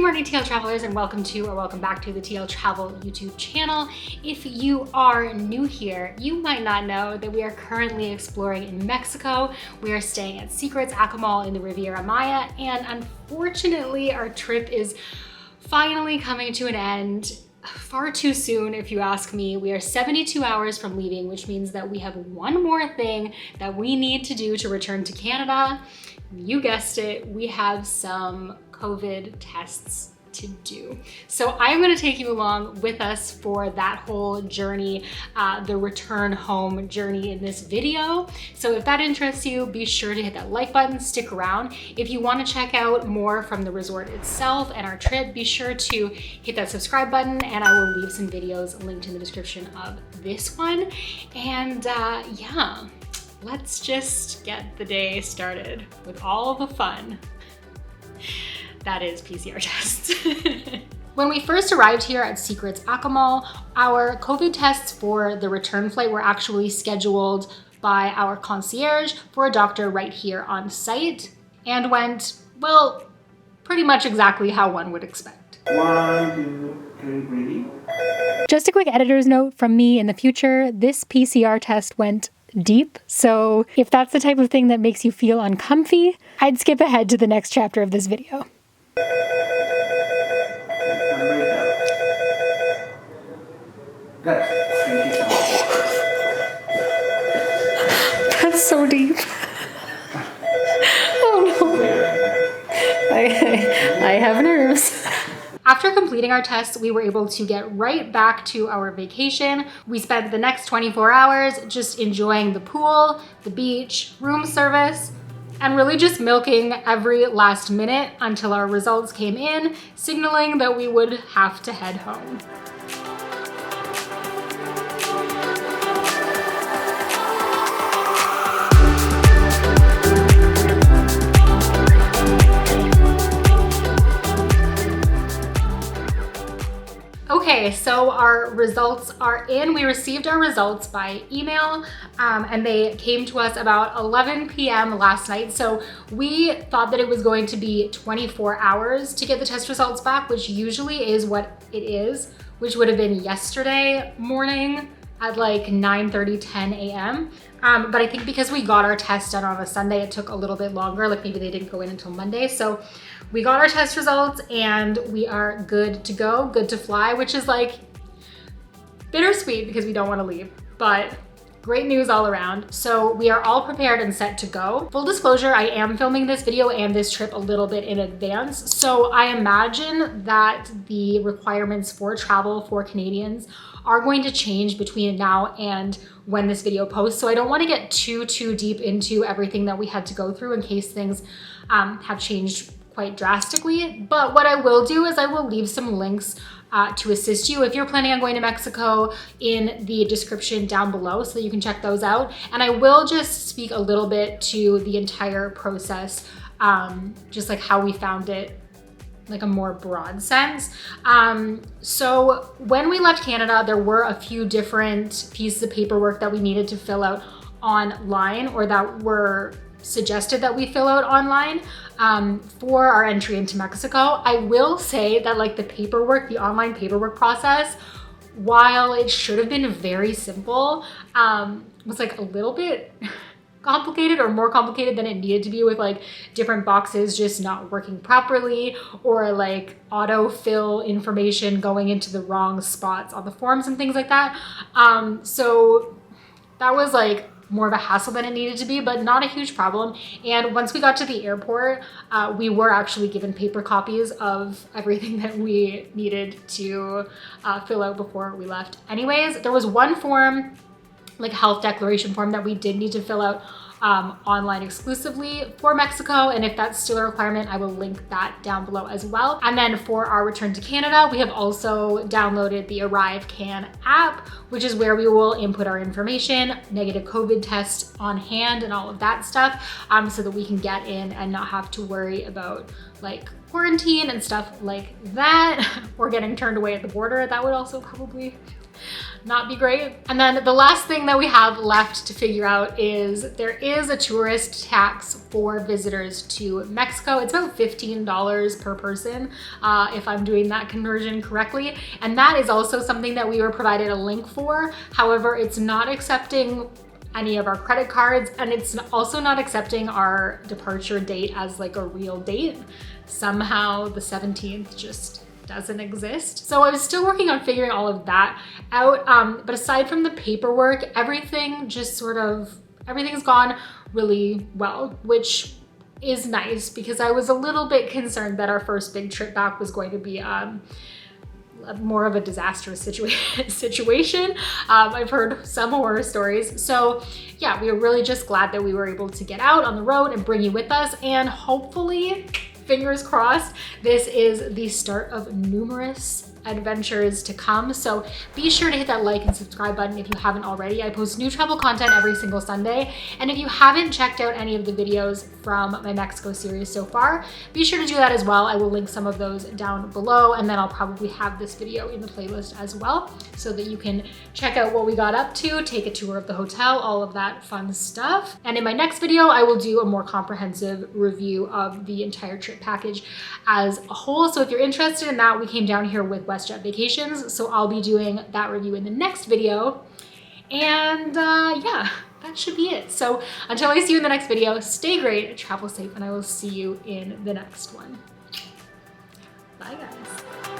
morning, TL travelers, and welcome back to the TL Travel YouTube channel. If you are new here, you might not know that we are currently exploring in Mexico. We are staying at Secrets Akumal in the Riviera Maya, and unfortunately, our trip is finally coming to an end. Far too soon, if you ask me. We are 72 hours from leaving, which means that we have one more thing that we need to do to return to Canada. You guessed it, we have some COVID tests to do. So I'm gonna take you along with us for that whole journey, the return home journey in this video. So if that interests you, be sure to hit that like button, stick around. If you wanna check out more from the resort itself and our trip, be sure to hit that subscribe button, and I will leave some videos linked in the description of this one. And yeah, let's just get the day started with all the fun. That is PCR tests. When we first arrived here at Secrets Akumal, our COVID tests for the return flight were actually scheduled by our concierge for a doctor right here on site, and went, well, pretty much exactly how one would expect. 1, 2, 3, ready? Just a quick editor's note from me in the future, this PCR test went deep, so if that's the type of thing that makes you feel uncomfy, I'd skip ahead to the next chapter of this video. Good. Thank you so much. That's so deep. Oh no. I have nerves. After completing our tests, we were able to get right back to our vacation. We spent the next 24 hours just enjoying the pool, the beach, room service, and really just milking every last minute until our results came in, signaling that we would have to head home. Okay, so our results are in. We received our results by email, and they came to us about 11 p.m. last night. So we thought that it was going to be 24 hours to get the test results back, which usually is what it is, which would have been yesterday morning at like 9:30, 10 a.m. But I think because we got our test done on a Sunday, it took a little bit longer. Like maybe they didn't go in until Monday. So we got our test results and we are good to go, good to fly, which is like bittersweet because we don't want to leave, but great news all around. So we are all prepared and set to go. Full disclosure, I am filming this video and this trip a little bit in advance. So I imagine that the requirements for travel for Canadians are going to change between now and when this video posts. So I don't want to get too deep into everything that we had to go through in case things have changed quite drastically. But what I will do is I will leave some links to assist you if you're planning on going to Mexico in the description down below so that you can check those out. And I will just speak a little bit to the entire process, just like how we found it, like a more broad sense. So when we left Canada, there were a few different pieces of paperwork that we needed to fill out online, or that were suggested that we fill out online for our entry into Mexico. I will say that like the paperwork, the online paperwork process, while it should have been very simple, was like a little bit complicated, or more complicated than it needed to be, with like different boxes just not working properly, or like autofill information going into the wrong spots on the forms and things like that. So that was like more of a hassle than it needed to be, but not a huge problem. And once we got to the airport, we were actually given paper copies of everything that we needed to fill out before we left. Anyways, there was one form, like health declaration form, that we did need to fill out online exclusively for Mexico, and if that's still a requirement, I will link that down below as well. And then for our return to Canada, we have also downloaded the Arrive Can app, which is where we will input our information, negative COVID test on hand, and all of that stuff, so that we can get in and not have to worry about like quarantine and stuff like that, or getting turned away at the border. That would also probably not be great. And then the last thing that we have left to figure out is there is a tourist tax for visitors to Mexico. It's about $15 per person, if I'm doing that conversion correctly. And that is also something that we were provided a link for. However, it's not accepting any of our credit cards, and it's also not accepting our departure date as like a real date. Somehow the 17th just doesn't exist. So I was still working on figuring all of that out. But aside from the paperwork, everything's gone really well, which is nice because I was a little bit concerned that our first big trip back was going to be more of a disastrous situation. I've heard some horror stories. So yeah, we were really just glad that we were able to get out on the road and bring you with us, and hopefully, fingers crossed, this is the start of numerous adventures to come. So be sure to hit that like and subscribe button if you haven't already. I post new travel content every single Sunday. And if you haven't checked out any of the videos from my Mexico series so far, be sure to do that as well. I will link some of those down below, and then I'll probably have this video in the playlist as well so that you can check out what we got up to, take a tour of the hotel, all of that fun stuff. And in my next video, I will do a more comprehensive review of the entire trip package as a whole. So if you're interested in that, we came down here with WestJet Vacations, so I'll be doing that review in the next video. And yeah, that should be it. So until I see you in the next video, stay great, travel safe, and I will see you in the next one. Bye guys.